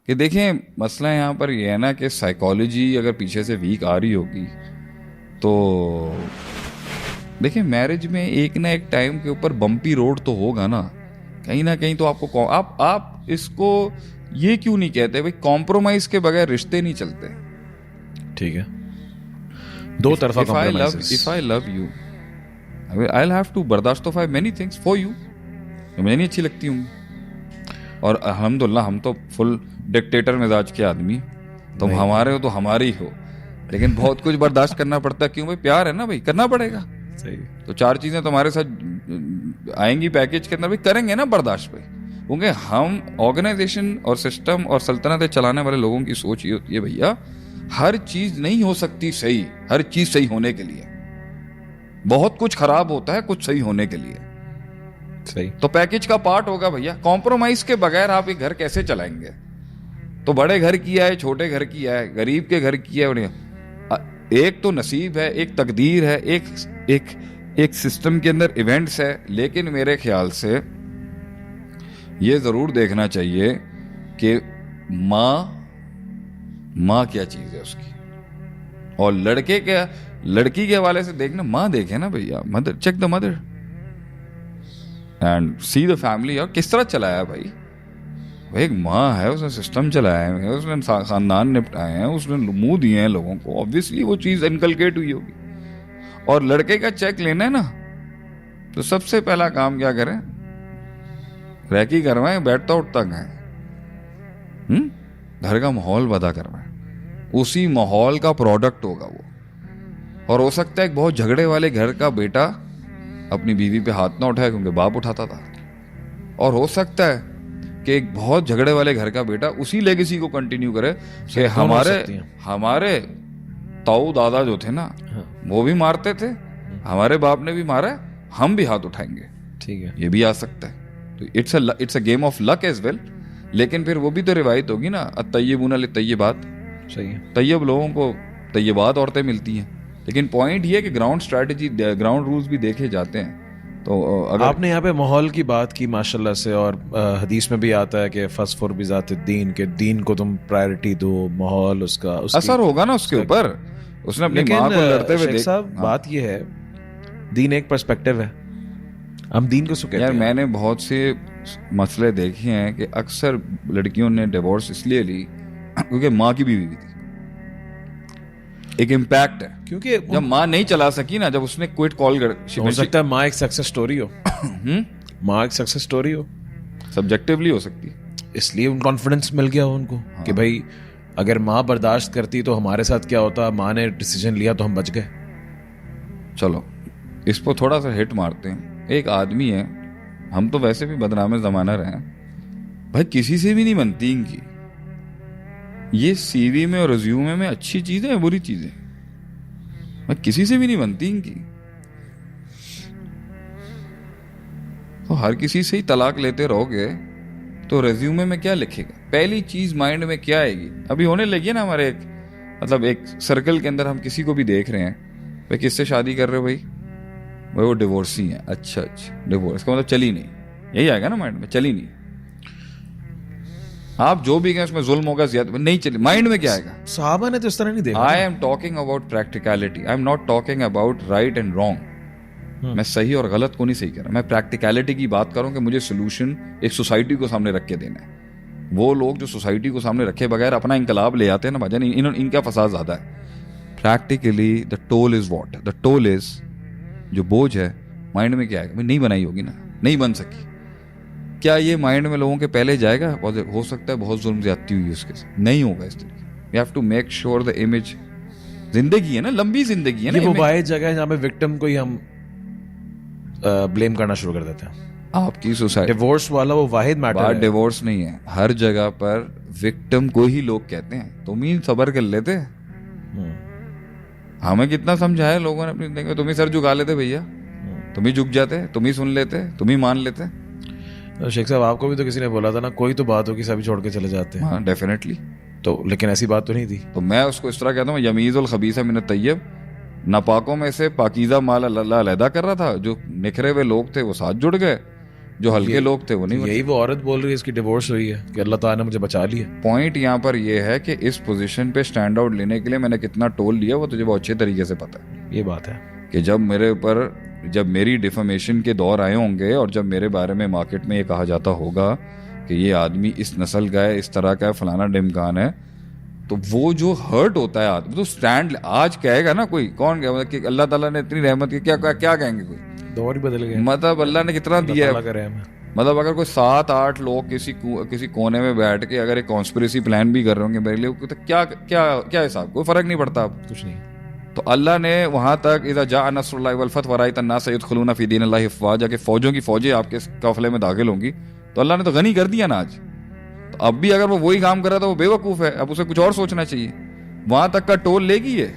कि देखें मसला यहाँ पर यह है ना कि साइकोलॉजी अगर पीछे से वीक आ रही होगी तो देखिए मैरिज में एक ना एक टाइम के ऊपर बम्पी रोड तो होगा ना कहीं तो आपको आप इसको ये क्यों नहीं कहते भाई कॉम्प्रोमाइज के बगैर रिश्ते नहीं चलते। ठीक है, दो तरफा compromise. If I love you I will have to बर्दाश्त तो मेनी थिंग्स फॉर यू जो मुझे नहीं अच्छी लगती होंगी। और अल्हम्दुलिल्लाह हम तो फुल डिक्टेटर मिजाज के आदमी, तुम हमारे हो तो हमारे ही हो, लेकिन बहुत कुछ बर्दाश्त करना पड़ता है। क्यों भाई, प्यार है ना भाई, करना पड़ेगा। सही। तो 4 चीजें तुम्हारे साथ आएंगी पैकेज के अंदर, भाई करेंगे ना बर्दाश्त भाई, क्योंकि हम ऑर्गेनाइजेशन और सिस्टम और सल्तनतें चलाने वाले लोगों की सोच ये होती है भैया हर चीज नहीं हो सकती सही, हर चीज सही होने के लिए बहुत कुछ खराब होता है कुछ सही होने के लिए। सही। तो पैकेज का पार्ट होगा भैया, कॉम्प्रोमाइज के बगैर आप ये घर कैसे चलाएंगे। तो बड़े घर किया है, छोटे घर किया है, गरीब के घर किया है, एक तो नसीब है, एक तकदीर है, एक सिस्टम के अंदर इवेंट्स है। लेकिन मेरे ख्याल से ये जरूर देखना चाहिए कि माँ क्या चीज है उसकी, और लड़की के हवाले से देखना, माँ देखे ना भैया, mother, check the mother and see the family. और किस तरह चलाया भाई, एक माँ है, उसने सिस्टम चलाया है, उसने खानदान निपटाए हैं, उसने मुंह दिए हैं लोगों को, ऑब्वियसली वो चीज इनकलकेट हुई होगी। और लड़के का चेक लेना है ना, तो सबसे पहला काम क्या करें, रैकी करवाएं, बैठता उठता गए, घर का माहौल बदा करवाएं, उसी माहौल का प्रोडक्ट होगा वो। और हो सकता है एक बहुत झगड़े वाले घर का बेटा अपनी बीवी पे हाथ ना उठाए क्योंकि बाप उठाता था, और हो सकता है कि एक बहुत झगड़े वाले घर का बेटा उसी लेगेसी को कंटिन्यू करे कि हमारे ताऊ दादा जो थे ना, वो भी मारते थे, हमारे बाप ने भी मारा है, हम भी हाथ उठाएंगे। ठीक है, ये भी आ सकता है। तो it's a game of luck as well. लेकिन फिर वो भी तो रिवायत होगी ना, अत्तय्यिबूना लित्तय्यिबात। सही है, तैयब लोगों को तैयबात औरतें मिलती हैं। लेकिन पॉइंट ये कि ग्राउंड स्ट्रैटेजी, ग्राउंड रूल्स भी देखे जाते हैं। तो अगर आपने यहाँ पे माहौल की बात की माशाल्लाह से, और हदीस में भी आता है कि फस्फुर बिज़ात दीन, के दीन को तुम प्रायोरिटी दो, माहौल उसका असर होगा ना उसके ऊपर। उसने अपनी माँ को लड़ते हुए शेख साहब, बात ये है, दीन एक पर्सपेक्टिव है, हम दीन को कहते यार हैं। मैंने बहुत से मसले देखे हैं कि अक्सर लड़कियों ने डिवोर्स इसलिए ली क्योंकि माँ की बीवी थी। एक इम्पैक्ट है, क्योंकि जब माँ नहीं चला सकी ना, जब उसने क्विट कॉल कर, हो सकता है माँ एक सक्सेस स्टोरी हो, माँ एक सक्सेस स्टोरी हो, सब्जेक्टिवली हो सकती है, इसलिए उन कॉन्फिडेंस मिल गया उनको कि भाई अगर माँ बर्दाश्त करती तो हमारे साथ क्या होता, माँ ने डिसीजन लिया तो हम बच गए। चलो इस पर थोड़ा सा हिट मारते हैं। एक आदमी है, हम तो वैसे भी बदनामे जमाना रहे हैं भाई, किसी से भी नहीं बनती इनकी। ये सीवी में और रिज्यूमे में अच्छी चीजें हैं, बुरी चीजें भाई, किसी से भी नहीं बनती इनकी। तो हर किसी से ही तलाक लेते रहोगे तो रिज्यूमे में क्या लिखेगा, पहली चीज माइंड में क्या आएगी। अभी होने लगी है ना हमारे एक सर्कल के अंदर, हम किसी को भी देख रहे हैं, भाई किससे शादी कर रहे हो, भाई वो डिवोर्सी है। अच्छा डिवोर्स का मतलब चली नहीं, यही आएगा ना माइंड में, चली नहीं। आप जो भी कहें उसमें जुल्म होगा, ज्यादा नहीं चली, माइंड में क्या आएगा। साहबा ने तो इस तरह नहीं देखा। I am talking about practicality, I am not talking about right and wrong. मैं सही और गलत को नहीं सही कर रहा, मैं प्रैक्टिकलिटी की बात कर रहा हूं कि मुझे सोल्यूशन एक सोसाइटी को सामने रख के देना है। वो लोग जो सोसाइटी को सामने रखे बगैर अपना इनकलाब ले आते हैं ना भाजन, इनका फसाद ज्यादा है। Practically the toll is what, the toll is, जो बोझ है माइंड में क्या है, नहीं बनाई होगी ना, नहीं बन सकी, क्या ये माइंड में लोगों के पहले जाएगा। हो सकता है बहुत जुल्म ज्यादती हुई उसके साथ, नहीं होगा इस तरीके। We have to make sure the image, जिंदगी है ना, लंबी जिंदगी है ना, ये वो वाहिद जगह है जहां पे विक्टिम को ही हम ब्लेम करना शुरू कर देते हैं। आपकी सोसाइटी डिवोर्स वाला वो वाहिद मैटर है, डिवोर्स नहीं है, हर जगह पर विक्टिम को ही लोग कहते हैं। तुम ही सबर कर लेते, हमें कितना समझाया लोगों ने अपनी, तुम ही सर झुका लेते भैया, तुम ही झुक जाते, तुम ही सुन लेते, तुम ही मान लेते। तो शेख साहब आपको भी तो किसी ने बोला था ना, कोई तो बात होगी सभी छोड़ के चले जाते हैं। हाँ डेफिनेटली। तो लेकिन ऐसी बात तो नहीं थी। तो मैं उसको इस तरह कहता हूँ, यमीज़ुल खबीसा मिन तय्यब, नापाकों में से पाकीज़ा माल अल्लाह अलहदा कर रहा था, जो निखरे हुए लोग थे वो साथ जुड़ गए, जो हल्के लोग थे वो नहीं। यही वो औरत बोल रही है इसकी डिवोर्स हुई है कि अल्लाह ताला ने मुझे बचा लिया। पॉइंट यहाँ पर ये है कि इस पोजीशन पे स्टैंड आउट लेने के लिए मैंने कितना टोल लिया वो तुझे बहुत अच्छे तरीके से पता है। ये बात है कि जब मेरी डिफेमेशन के दौर आए होंगे और जब मेरे बारे में मार्केट में ये कहा जाता होगा कि ये आदमी इस नस्ल का है, इस तरह का है, फलाना डिमकान है, तो वो जो हर्ट होता है आदमी तो स्टैंड आज कहेगा ना कोई, कौन कहेगा कि अल्लाह ताला ने इतनी रहमत की, क्या क्या कहेंगे कोई, दौर ही बदल गया। मतलब अल्लाह ने कितना दिया है। मतलब अगर कोई 7-8 लोग किसी कोने में बैठ के अगर एक कॉन्स्पिरेसी प्लान भी कर रहे होंगे मेरे लिए, तो क्या क्या क्या हिसाब, कोई फर्क नहीं पड़ता अब कुछ नहीं। तो अल्लाह ने वहां तक इज़ा जा नस्रुल्लाहि वल फतह वरायत अन्नास यदखुलूना फी दीनिल्लाहि अफ़वाजा के फौजों की फौजें आपके काफिले में दाखिल होंगी, तो अल्लाह ने तो गनी कर दिया ना आज। तो अब भी अगर वो वही काम कर रहा था वो बेवकूफ़ है, अब उसे कुछ और सोचना चाहिए। वहां तक का टोल लेगी ये,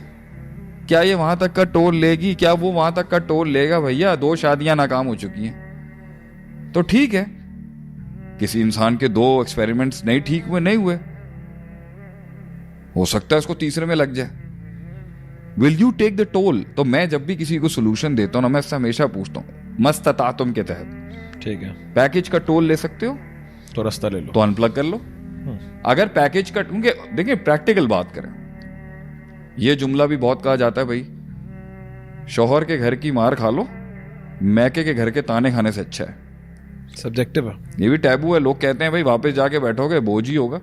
क्या ये वहां तक का टोल लेगी? क्या वो वहां तक का टोल लेगा? भैया 2 शादियां नाकाम हो चुकी हैं, तो ठीक है, किसी इंसान के 2 एक्सपेरिमेंट्स नहीं ठीक हुए, नहीं हुए, हो सकता है उसको तीसरे में लग जाए। Will you take the toll? तो मैं जब भी किसी को सोल्यूशन देता हूं ना, मैं इससे हमेशा पूछता हूं मस्ततातुम के तहत, ठीक है, पैकेज का टोल ले सकते हो तो रास्ता ले लो, तो अनप्लग कर लो। अगर पैकेज का, क्योंकि देखिए प्रैक्टिकल बात करें, ये जुमला भी बहुत कहा जाता है भाई, शौहर के घर की मार खा लो, मैके के घर के ताने खाने से अच्छा है। सब्जेक्टिव है, ये भी टैबू है। लोग कहते हैं भाई वापस जाके बैठोगे बोझ ही होगा,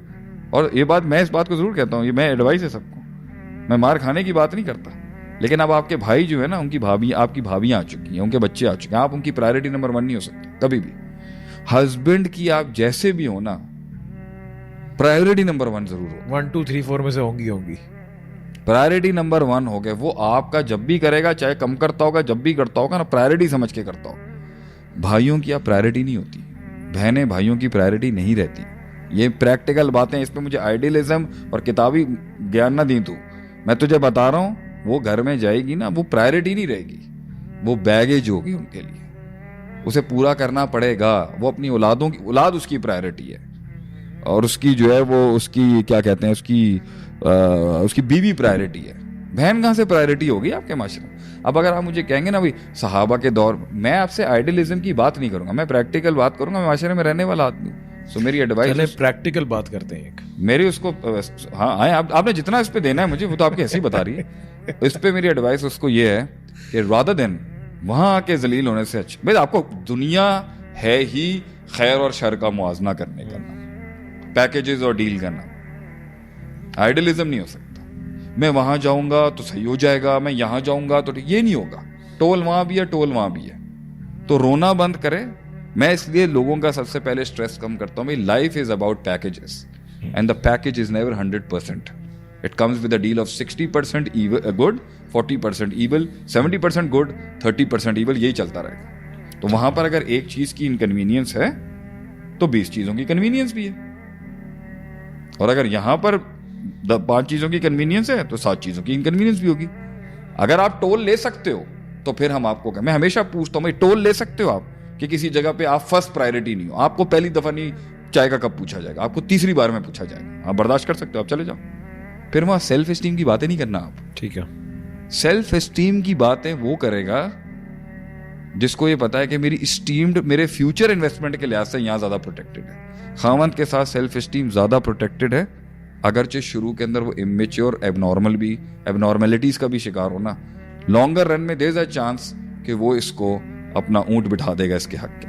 और ये बात मैं इस बात को जरूर कहता हूँ, ये मैं एडवाइस है सबको, मैं मार खाने की बात नहीं करता, लेकिन अब आपके भाई जो है ना, उनकी भाभी, आपकी भाभियां आ चुकी हैं, उनके बच्चे आ चुके हैं, आप उनकी प्रायोरिटी नंबर 1 नहीं हो सकते कभी भी। हस्बैंड की आप जैसे भी हो ना, प्रायोरिटी नंबर 1 जरूर हो। 1 2 3 4 में से होंगी प्रायोरिटी नंबर 1 हो गए, वो आपका जब भी करेगा, चाहे कम करता होगा, जब भी करता होगा ना, प्रायोरिटी समझ के करता हो। भाइयों की आप प्रायोरिटी नहीं होती, बहनें भाइयों की प्रायोरिटी नहीं रहती। ये प्रैक्टिकल बातें, इस पे मुझे आइडियलिज्म और किताबी ज्ञान ना दी तू, मैं तुझे बता रहा हूं, वो घर में जाएगी ना, वो प्रायोरिटी नहीं रहेगी, वो बैगेज होगी उनके लिए, उसे पूरा करना पड़ेगा। वो अपनी औलाद उसकी प्रायोरिटी है, और उसकी जो है वो उसकी क्या कहते हैं, उसकी बीवी प्रायोरिटी है। बहन कहाँ से प्रायोरिटी होगी आपके माशरे में? अब अगर आप मुझे कहेंगे ना भाई सहाबा के दौर, मैं आपसे आइडियलिज्म की बात नहीं करूंगा, मैं प्रैक्टिकल बात करूंगा, मैं माशरे में रहने वाला आदमी। सो मेरी एडवाइस, प्रैक्टिकल बात करते हैं एक मेरी उसको, हाँ आए आपने जितना इस पे देना है मुझे, वो तो आपकी हंसी बता रही है। इस पे मेरी एडवाइस उसको ये है कि रादर देन वहां आके जलील होने से अच्छा, भाई आपको दुनिया है ही खैर और शर का मुआवजा करने का, पैकेजेस और डील करना, आइडियलिज्म नहीं हो सकता। मैं वहां जाऊंगा तो सही हो जाएगा, मैं यहां जाऊंगा तो ये नहीं होगा, टोल वहां भी है, टोल वहां भी है, तो रोना बंद करें। मैं इसलिए लोगों का सबसे पहले स्ट्रेस कम करता हूं, भाई life is about packages and the package is never 100%। It comes with a deal of 60% good, 40% evil, 70% good, 30% evil, यही चलता रहेगा। तो वहां पर अगर एक चीज की इनकन्वीनियंस है तो 20 चीजों की कन्वीनियंस भी है, और अगर यहां पर 5 चीजों की कन्वीनियंस है तो 7 चीजों की इनकन्वीनियंस भी होगी। अगर आप टोल ले सकते हो तो फिर हम आपको, मैं हमेशा पूछता हूं भाई टोल ले सकते हो आप, कि किसी जगह पे आप फर्स्ट प्रायोरिटी नहीं हो, आपको पहली दफा नहीं चाय का कप पूछा जाएगा, आपको तीसरी बार में पूछा जाएगा, आप बर्दाश्त कर सकते हो, आप चले जाओ। फिर वहां सेल्फ एस्टीम की बातें नहीं करना आप, ठीक है। सेल्फ एस्टीम की बातें वो करेगा जिसको ये पता है कि मेरी स्टीम्ड, मेरे फ्यूचर इन्वेस्टमेंट के लिहाज से यहां ज्यादा प्रोटेक्टेड है। खामंद के साथ सेल्फ एस्टीम ज्यादा प्रोटेक्टेड है, अगरचे शुरू के अंदर वो इमेच्योर, एबनॉर्मलिटीज का भी शिकार होना, लॉन्गर रन में देयर इज अ चांस कि वो इसको अपना ऊंट बिठा देगा इसके हक के।